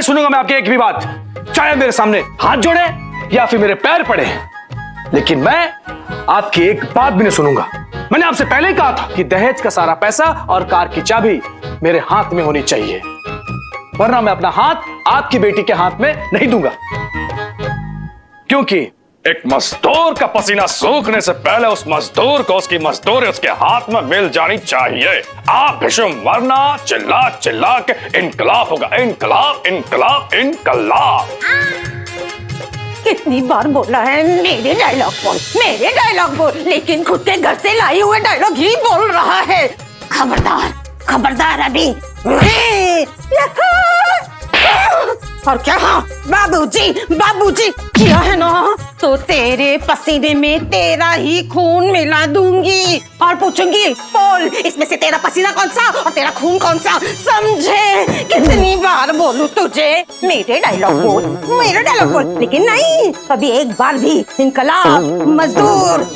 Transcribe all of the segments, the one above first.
नहीं सुनूंगा मैं आपकी एक भी बात, चाहे मेरे सामने हाथ जोड़े या फिर मेरे पैर पड़े, लेकिन मैं आपकी एक बात भी नहीं सुनूंगा। मैंने आपसे पहले ही कहा था कि दहेज का सारा पैसा और कार की चाबी मेरे हाथ में होनी चाहिए, वरना मैं अपना हाथ आपकी बेटी के हाथ में नहीं दूंगा। क्योंकि एक मजदूर का पसीना सूखने से पहले उस मजदूर को उसकी मजदूरी उसके हाथ में मिल जानी चाहिए। आप भीष्म, वरना चिल्ला चिल्ला के इनकलाब होगा। इनकलाब, इनकलाब, इनकलाब। कितनी बार बोला है मेरे डायलॉग बोल, मेरे डायलॉग बोल, लेकिन खुद के घर से लाई हुए डायलॉग ही बोल रहा है। खबरदार, खबरदार अभी। और क्या? हाँ बाबूजी, बाबूजी किया है ना तो तेरे पसीने में तेरा ही खून मिला दूंगी और पूछूंगी, बोल इसमें से तेरा पसीना कौन सा और तेरा खून कौन सा, समझे? कितनी बार बोलूं तुझे मेरे डायलॉग बोल, मेरे डायलॉग बोल, लेकिन नहीं, कभी एक बार भी इनकलाब, मजदूर,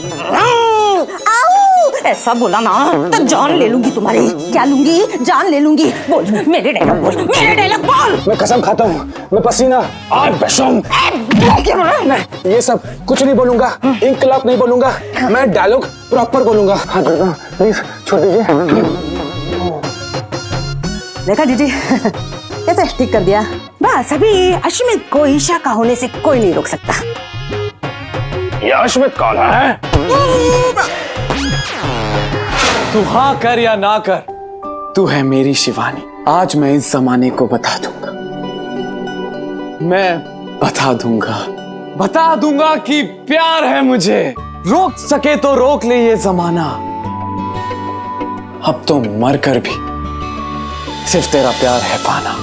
ऐसा बोला ना तो जान ले लूंगी तुम्हारी। क्या लूंगी? जान ले लूंगी। बोल मेरे डायलॉग बोल, मेरे डायलॉग बोल। मैं कसम खाता हूँ, मैं पसीना आज भीष्म, मैं ये सब कुछ नहीं बोलूंगा, इनकलाब नहीं बोलूंगा, मैं डायलॉग प्रॉपर बोलूंगा। हाँ प्लीज छोड़ दीजिए। देखा जीजी कैसे ठीक कर दिया। बस अभी अश्मित को ईशा का होने से कोई नहीं रोक सकता। ये अश्मित कौन है? तू हाँ कर या ना कर, तू है मेरी शिवानी। आज मैं इस जमाने को बता दूंगा, मैं बता दूंगा कि प्यार है मुझे। रोक सके तो रोक ले ये जमाना, अब तो मर कर भी सिर्फ तेरा प्यार है पाना।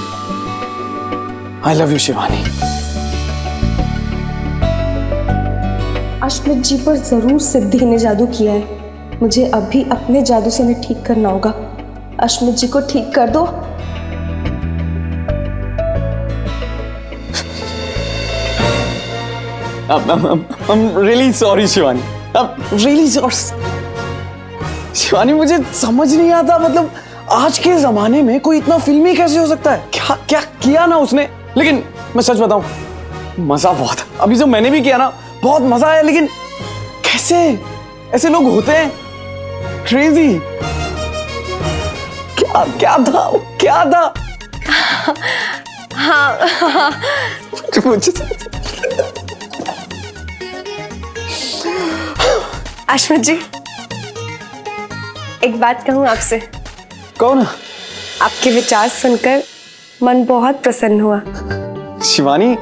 I love you Shivani. Ashmit ji पर जरूर सिद्धि ने जादू किया है। मुझे अभी अपने जादू से इन्हें ठीक करना होगा। अश्मित जी को ठीक कर दो। I'm really sorry Shivani, I'm really sorry। Shivani मुझे समझ नहीं आता, मतलब आज के जमाने में कोई इतना फिल्मी कैसे हो सकता है? क्या क्या किया ना उसने। लेकिन मैं सच बताऊं, मजा बहुत, अभी जो मैंने भी किया ना बहुत मजा आया। लेकिन कैसे ऐसे लोग होते हैं? क्रेजी। क्या था? हाँ अश्मित जी, एक बात कहूँ आपसे। कौन? आपके विचार सुनकर मन बहुत प्रसन्न हुआ। शिवानी,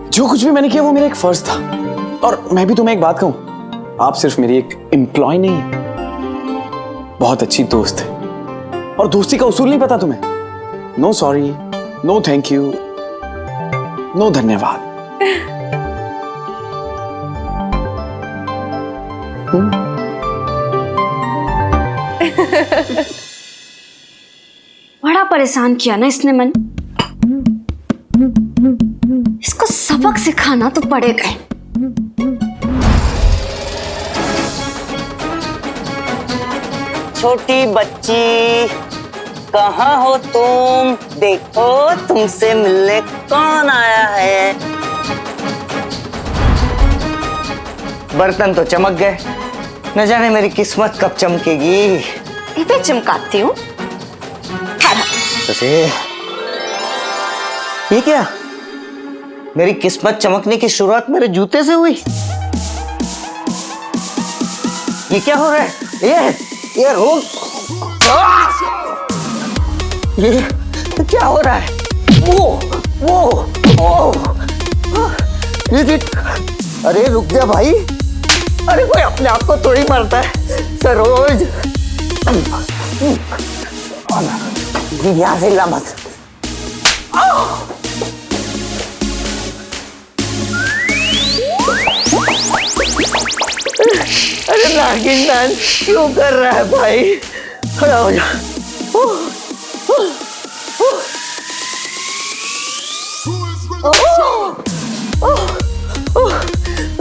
जो कुछ भी मैंने किया वो मेरा एक फर्ज था। और मैं भी तुम्हें एक बात कहूं, आप सिर्फ मेरी एक एम्प्लॉय नहीं, बहुत अच्छी दोस्त है। और दोस्ती का उसूल नहीं पता तुम्हें? No sorry, no thank you, no धन्यवाद। बड़ा परेशान किया ना इसने मन, इसको सबक सिखाना तो पड़ेगा। छोटी बच्ची कहाँ हो तुम? देखो तुमसे मिलने कौन आया है। बर्तन तो चमक गए, न जाने मेरी किस्मत कब चमकेगी। इसे चमकाती हूँ। ये क्या? मेरी किस्मत चमकने की शुरुआत मेरे जूते से हुई। ये क्या हो रहा है? ये रोग ये क्या हो रहा है? वो ये अरे रुक जा भाई, अरे कोई अपने आप को थोड़ी मरता है सरोज। यहाँ से ला मत। अरे नागिन डांस क्यों कर रहा है भाई? खड़ा हो जा।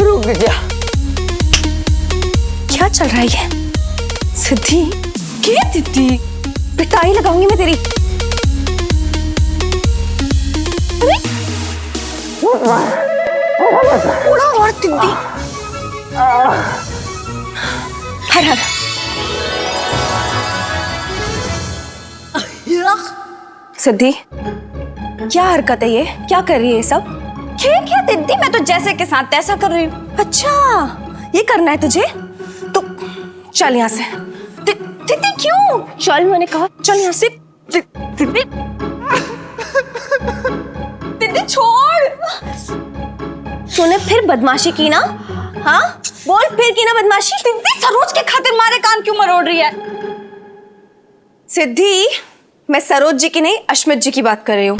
रुक जा। क्या चल रहा है? सिद्धि क्या दीदी, पिटाई लगाऊंगी मैं तेरी। थोड़ा और दीदी। हर हर। सिद्धि, क्या हरकत है ये? क्या कर रही है ये सब? क्या दीदी, मैं तो जैसे के साथ तैसा कर रही हूँ। अच्छा, ये करना है तुझे? तो चल यहाँ से। दीदी क्यों? चल, मैंने कहा चल यहाँ से। दीदी दीदी छोड़। तूने फिर बदमाशी की ना? हाँ, बोल फिर की ना बदमाशी? दीदी सरोज के खातिर मारे कान क्यों मरोड़ रही है? सिद्धि, मैं सरोज जी की नहीं, अश्मित जी की बात कर रही हूँ।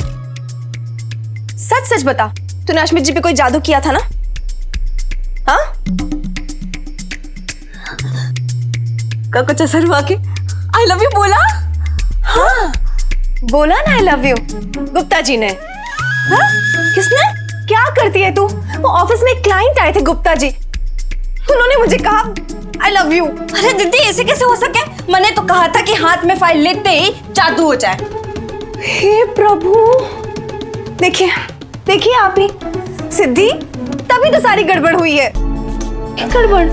सच सच बता, तूने अश्मित जी पे कोई जादू किया था ना? हाँ? कुछ असर हुआ के आई लव यू बोला? हाँ, बोला ना आई लव यू गुप्ता जी ने। हाँ? किसने? क्या करती है तू? वो ऑफिस में एक क्लाइंट आए थे गुप्ता जी, उन्होंने मुझे कहा आई लव यू। अरे दीदी ऐसे कैसे हो सके? मैंने तो कहा था कि हाथ में फाइल लेते ही जादू हो जाए। हे प्रभु, देखिए देखिए आप ही, सिद्धि तभी तो सारी गड़बड़ हुई है। गड़बड़?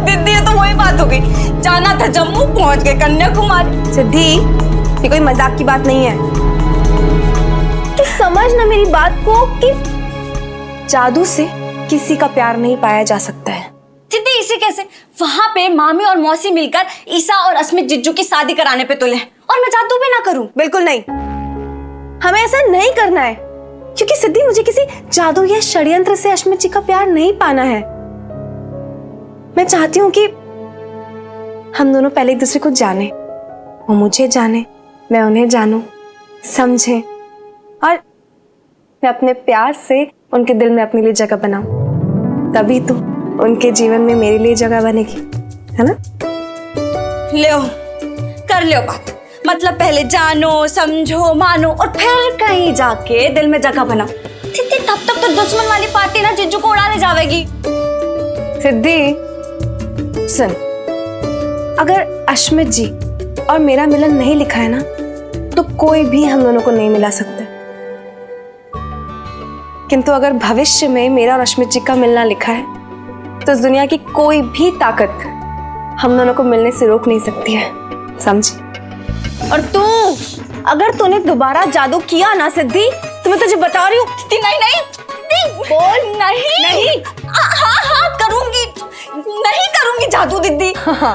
दीदी ये तो वही बात हो गई, जाना था जम्मू पहुंच गए कन्याकुमारी। सिद्धि, ये कोई मजाक की बात नहीं है। तू समझ ना मेरी बात को कि जादू से किसी का प्यार नहीं पाया जा सकता है। दीदी इसे कैसे? वहां पे मामी और मौसी मिलकर ईसा और अस्मित जिज्जू की शादी कराने पे तुले, और मैं जादू भी ना करूं। बिल्कुल नहीं, हमें ऐसा नहीं करना है, क्योंकि सिद्धि मुझे किसी जादू या षड्यंत्र से अश्मित जी का प्यार नहीं पाना है। मैं चाहती हूँ कि हम दोनों पहले एक दूसरे को जाने, वो मुझे जाने, मैं उन्हें जानूं, समझे, और मैं अपने प्यार से उनके दिल में अपने लिए जगह बनाऊं। तभी तो उनके जीवन में मेरे लिए जगह बनेगी, है ना? लो कर लो बात, मतलब पहले जानो समझो मानो और फिर कहीं जाके दिल में जगह बनाओ। दीदी तब तक तो दुश्मन वाली पार्टी ना जिज्जू को उड़ाने जावेगी। सिद्धि सुन, अगर अश्मित जी और मेरा मिलन नहीं लिखा है ना, तो कोई भी हम दोनों को नहीं मिला सकता। किंतु अगर भविष्य में मेरा और अश्मित जी का मिलना लिखा है, तो इस दुनिया की कोई भी ताकत हम दोनों को मिलने से रोक नहीं सकती है, समझी? और तू, अगर तूने दोबारा जादू किया ना सिद्धि, तो मैं तुझे बता रही हूँ। नहीं नहीं बोल नहीं नहीं। हाँ करूंगी, नहीं करूंगी जादू दीदी। हाँ,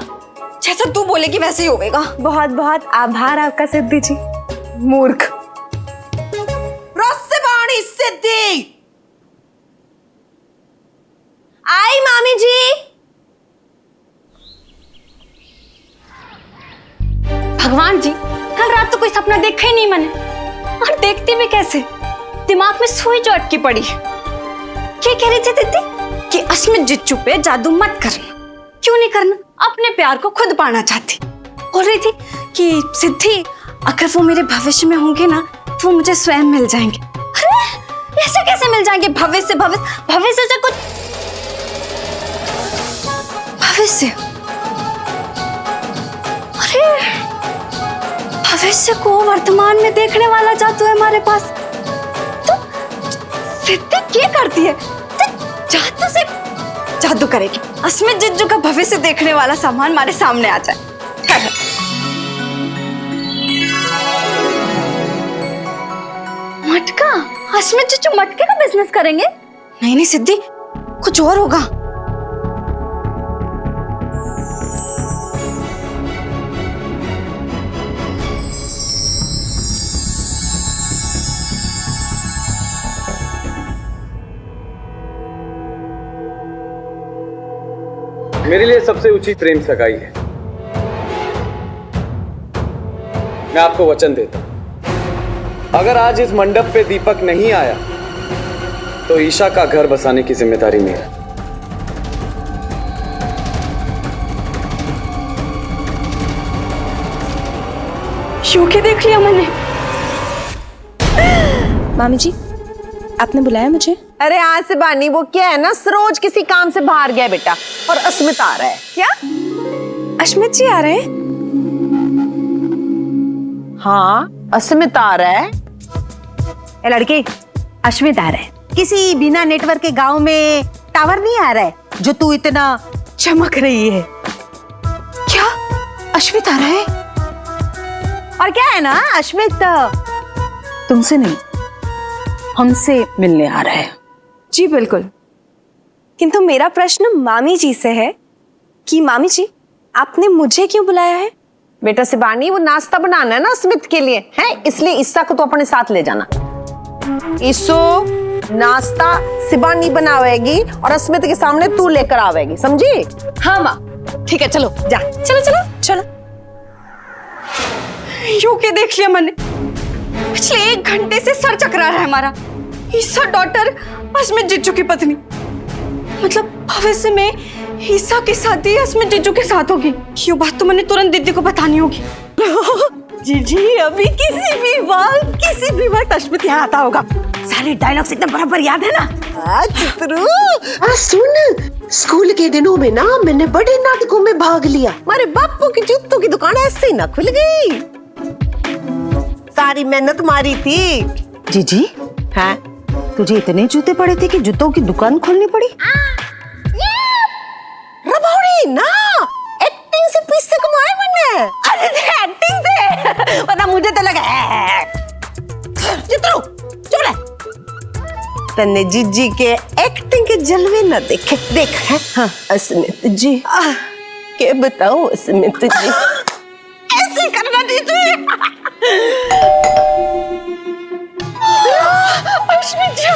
जैसा तू बोलेगी वैसे ही होगा। बहुत बहुत आभार आपका सिद्धि जी। मूर्ख। रसवाणी सिद्धि। आई मामी जी। भगवान जी, कल रात तो कोई सपना देखा ही नहीं मैंने, और देखती भी कैसे? दिमाग में सुई जो अटकी पड़ी है। क्या कह रही थी दीदी? कि अश्मित जिज्जू पे जादू मत करना। क्यों नहीं करना? अपने प्यार को खुद पाना चाहती। बोल रही थी कि सिद्धि अगर वो मेरे भविष्य में होंगे ना, तो वो मुझे स्वयं मिल जाएंगे। अरे ऐसे कैसे मिल जाएंगे? भविष्य से कुछ भविष्य, अरे भविष्य को वर्तमान में देखने वाला जादू है हमारे पास। तो सिद्धि क्या करती है? जादू से जादू करेगी, अश्मित जिज्जू का भविष्य देखने वाला सामान हमारे सामने आ जाए। कर। मटका? अश्मित जिज्जू मटके का बिजनेस करेंगे? नहीं सिद्धि, कुछ और होगा। मेरे लिए सबसे ऊंची प्रेम सगाई है। मैं आपको वचन देता हूं, अगर आज इस मंडप पे दीपक नहीं आया, तो ईशा का घर बसाने की जिम्मेदारी मेरी। यूं के देख लिया मैंने। मामी जी, आपने बुलाया मुझे? अरे आज से बानी, वो क्या है ना, सरोज किसी काम से बाहर गया बेटा, और अस्मित आ रहा है। क्या? अश्मित जी आ रहे हैं? हाँ, अस्मिता आ रहा है। ए लड़की, अश्मित आ रहा है। किसी बिना नेटवर्क के गांव में टावर नहीं आ रहा है जो तू इतना चमक रही है। क्या अश्मित आ रहा है? और क्या है ना, अश्मित तुमसे नहीं, हमसे मिलने आ रहा है। जी बिल्कुल, किंतु मेरा प्रश्न मामी जी से है कि मामी जी आपने मुझे क्यों बुलाया है? बेटा शिवानी, वो नाश्ता बनाना है ना स्मित के लिए, है इसलिए ईसा को तो अपने साथ ले जाना। ईसो नाश्ता शिवानी बनावेगी और अस्मित के सामने तू लेकर आवेगी, समझी? हाँ माँ। ठीक है, चलो जा। चलो चलो चलो। यूं के देख लिया मैंने, पिछले 1 घंटे से सर चकरा रहा है हमारा। ईसा डॉटर अस्मित जिज्जू की पत्नी, मतलब भविष्य में ईसा की शादी अस्मित जिज्जू के साथ होगी। ये बात तो मैंने तुरंत दीदी को बतानी होगी। जी अभी किसी भी वक्त अश्मित यहाँ आता होगा। सारे डायलॉग्स एकदम बराबर याद है ना? चित्रू, सुन, स्कूल के दिनों में ना मैंने बड़े नाटकों में भाग लिया। हमारे बापू की जूतों की दुकान ऐसे ही ना खुल गई। सारी मेहनत मारी थी। जीजी, हाँ, तुझे इतने जूते पड़े थे कि जूतों की दुकान खोलनी पड़ी? रबौड़ी ना, एक्टिंग से पैसे कमाए मैंने। अरे एक्टिंग से पता मुझे तो लगा। चित्रू, चुप रह। तन्ने जीजी के एक्टिंग के जलवे न देखे। देख है, हाँ, अस्मित जी, क्या बताऊं अस्मित जी, ऐसे करना जीजी। अस्मित जी,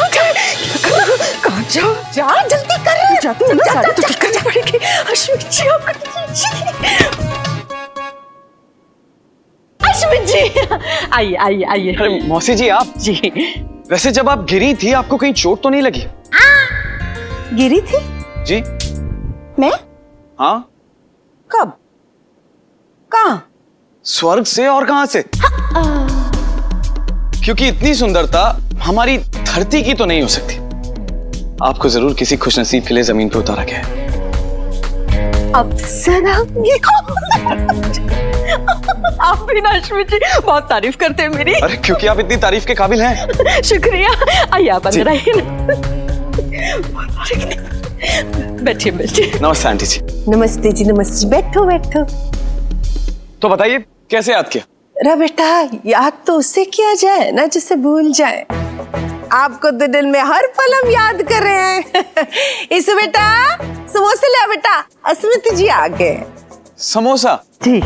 कहाँ जाओ? जा जल्दी कर। जा तू ना, साड़ी तो ठीक करनी पड़ेगी। अस्मित जी, अस्मित जी, आइए आइए आइए। अरे मौसी जी, आप जी, वैसे जब आप गिरी थी आपको कहीं चोट तो नहीं लगी? गिरी थी जी मैं? हाँ। कब? कहाँ? स्वर्ग से, और कहां से? क्योंकि इतनी सुंदरता हमारी धरती की तो नहीं हो सकती। आपको जरूर किसी खुशनसीब के लिए जमीन पे उतारा गया है। अप्सरा, ये आप भी ना अश्वित जी बहुत तारीफ करते हैं मेरी। अरे क्योंकि आप इतनी तारीफ के काबिल हैं। शुक्रिया। आइए आप अंदर आइए। बैठिए बैठिए। नमस्ते आंटी जी। नमस्ते जी, नमस्ते। बैठो बैठो। तो बताइए कैसे याद किया? अरे बेटा, याद तो उससे किया जाए ना जिसे भूल जाए। आपको तो दिल में हर पल हम याद कर रहे हैं। इस बेटा, समोसे ले बेटा, अस्मित जी आ गए। समोसा? जी,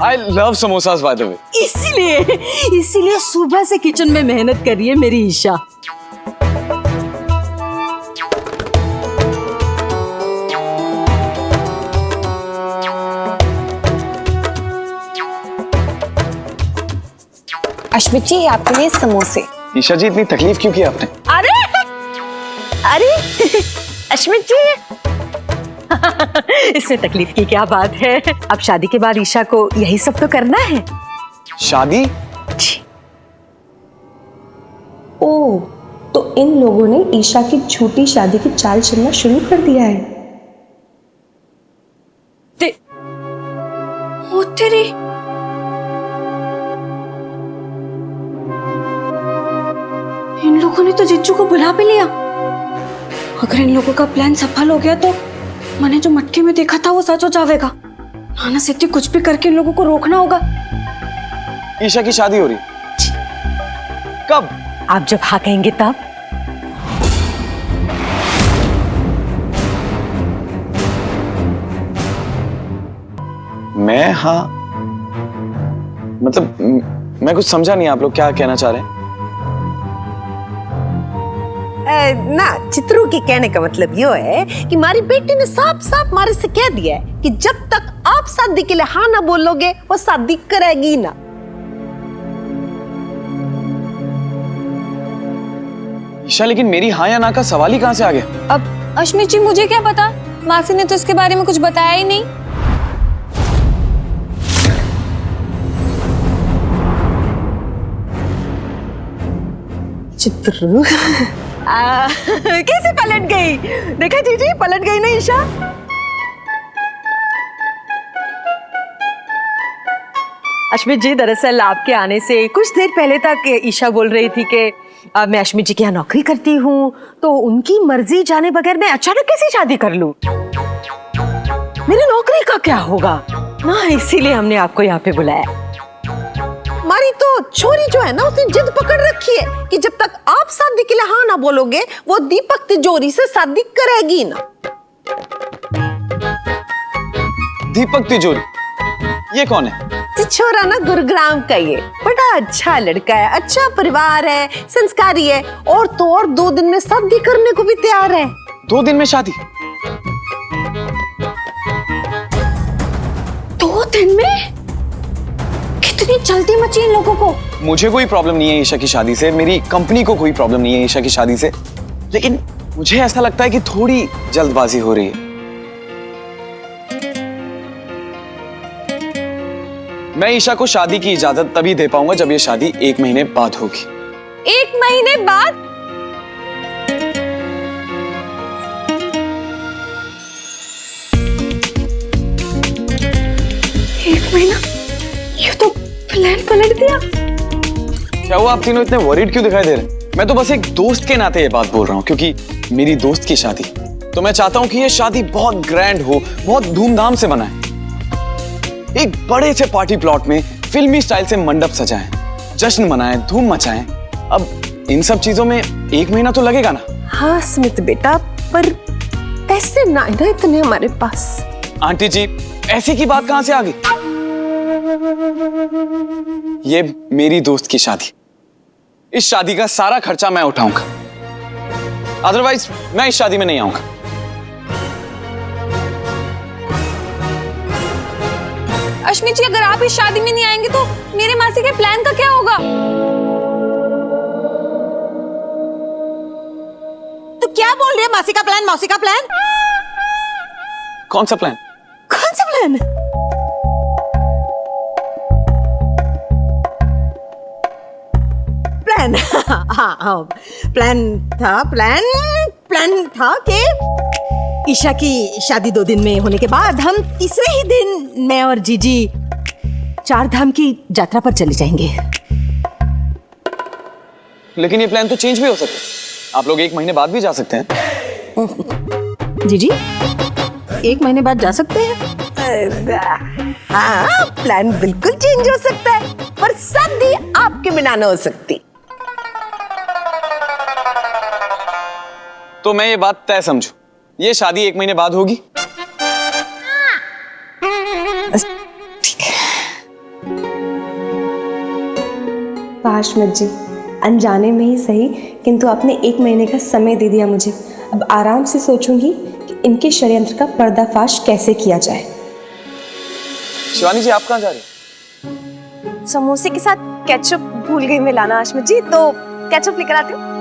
I love samosas by the way. इसीलिए सुबह से किचन में मेहनत कर रही है मेरी ईशा। अश्मित जी, आपके लिए समोसे। ईशा जी, इतनी तकलीफ क्यों की आपने? अरे अश्मित जी, इसमें तकलीफ की क्या बात है? अब शादी के बाद ईशा को यही सब तो करना है। शादी? ओह, तो इन लोगों ने ईशा की झूठी शादी की चाल चलना शुरू कर दिया है। ओ तेरी, इन लोगों ने तो जिज्जू को बुला भी लिया। अगर इन लोगों का प्लान सफल हो गया तो मैंने जो मटके में देखा था वो सच हो जाएगा। नाना सिद्धि कुछ भी करके इन लोगों को रोकना होगा। ईशा की शादी हो रही? कब? आप जब हाँ कहेंगे तब। मैं? हाँ मतलब मैं कुछ समझा नहीं, आप लोग क्या कहना चाह रहे हैं? ना, चित्रू के कहने का मतलब यो है कि हमारी बेटी ने साफ साफ हमारे से कह दिया है कि जब तक आप शादी के लिए हाँ ना बोलोगे वो शादी करेगी ना। ईशा, लेकिन मेरी हाँ या ना का सवाल ही कहां से आ गया? अब अश्मित जी, मुझे क्या पता, मासी ने तो इसके बारे में कुछ बताया ही नहीं। चित्रू कैसे पलट गई? देखा जीजी, पलट गई ना ईशा। अश्मित जी, दरअसल आपके आने से कुछ देर पहले तक ईशा बोल रही थी कि मैं अश्मित जी के यहाँ नौकरी करती हूँ, तो उनकी मर्जी जाने बगैर मैं अचानक कैसे शादी कर लूँ? मेरी नौकरी का क्या होगा ना, इसीलिए हमने आपको यहाँ पे बुलाया। हमारी तो छोरी जो है ना, उसने जिद पकड़ रखी है कि जब तक आप शादी के लिए हाँ ना बोलोगे, वो दीपक तिजोरी से शादी करेगी ना। दीपक तिजोरी, ये कौन है? छोरा ना गुरुग्राम का, ये बड़ा अच्छा लड़का है, अच्छा परिवार है, संस्कारी है, और तो और 2 दिन में शादी करने को भी तैयार है। 2 दिन में शादी? 2 दिन में? कितनी जल्दी मची इन लोगों को। मुझे कोई प्रॉब्लम नहीं है ईशा की शादी से, मेरी कंपनी को कोई प्रॉब्लम नहीं है ईशा की शादी से, लेकिन मुझे ऐसा लगता है कि थोड़ी जल्दबाजी हो रही है। मैं ईशा को शादी की इजाजत तभी दे पाऊंगा जब ये शादी 1 महीने बाद होगी। 1 महीने बाद? एक महीना? ये तो प्लान पलट दिया। क्या हुआ, आप तीनों इतने वरीड क्यों दिखाई दे रहे हैं? मैं तो बस एक दोस्त के नाते ये बात बोल रहा हूँ, क्योंकि मेरी दोस्त की शादी, तो मैं चाहता हूँ कि ये शादी बहुत ग्रैंड हो, बहुत धूमधाम से मनाएं। एक बड़े से पार्टी प्लॉट में फिल्मी स्टाइल से मंडप सजाएं, जश्न मनाएं, धूम मचाएं। अब इन सब चीजों में 1 महीना तो लगेगा ना। हाँ स्मित बेटा, पर पैसे ना है ना इतने हमारे पास। आंटी जी, ऐसी की बात कहां से आ गई? ये मेरी दोस्त की शादी, इस शादी का सारा खर्चा मैं उठाऊंगा, अदरवाइज मैं इस शादी में नहीं आऊंगा। अश्मित जी, अगर आप इस शादी में नहीं आएंगे तो मेरे मासी के प्लान का क्या होगा? तो क्या बोल रही है? मासी का प्लान, मौसी का प्लान? कौन सा प्लान? कौन सा प्लान? प्लान हाँ, प्लान था कि ईशा की शादी 2 दिन में होने के बाद हम तीसरे ही दिन मैं और जीजी 4 धाम की यात्रा पर चले जाएंगे। लेकिन ये प्लान तो चेंज भी हो सकता है, आप लोग 1 महीने बाद भी जा सकते हैं। जीजी 1 महीने बाद जा सकते हैं? हाँ, प्लान बिल्कुल चेंज हो सकता है, पर शादी आपके बिना न हो सकती। तो मैं ये बात तय समझू, ये शादी 1 महीने बाद होगी? अश्मित जी, अनजाने में ही सही, किंतु आपने 1 महीने का समय दे दिया मुझे। अब आराम से सोचूंगी कि इनके षड्यंत्र का पर्दाफाश कैसे किया जाए। शिवानी जी, आप कहाँ जा रही हैं? समोसे के साथ केचप भूल गई मैं लाना अश्मित जी, तो केचप लेकर आती हूँ।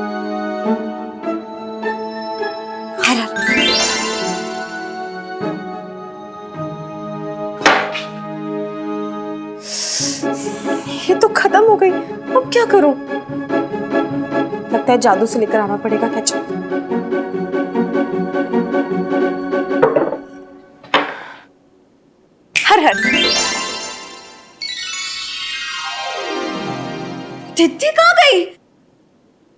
ये तो खत्म हो गई, अब क्या करूं? लगता है जादू से लेकर आना पड़ेगा केचप। हर हर। दीदी कहाँ गई?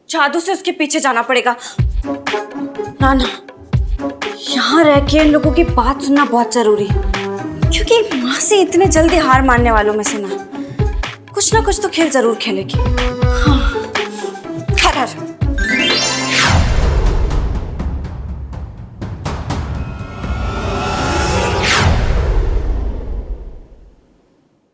जादू से उसके पीछे जाना पड़ेगा। ना ना, यहाँ रह के इन लोगों की बात सुनना बहुत जरूरी है, क्योंकि माँ से इतने जल्दी हार मानने वालों में से ना कुछ तो खेल जरूर खेलेगी। हाँ। हर हर।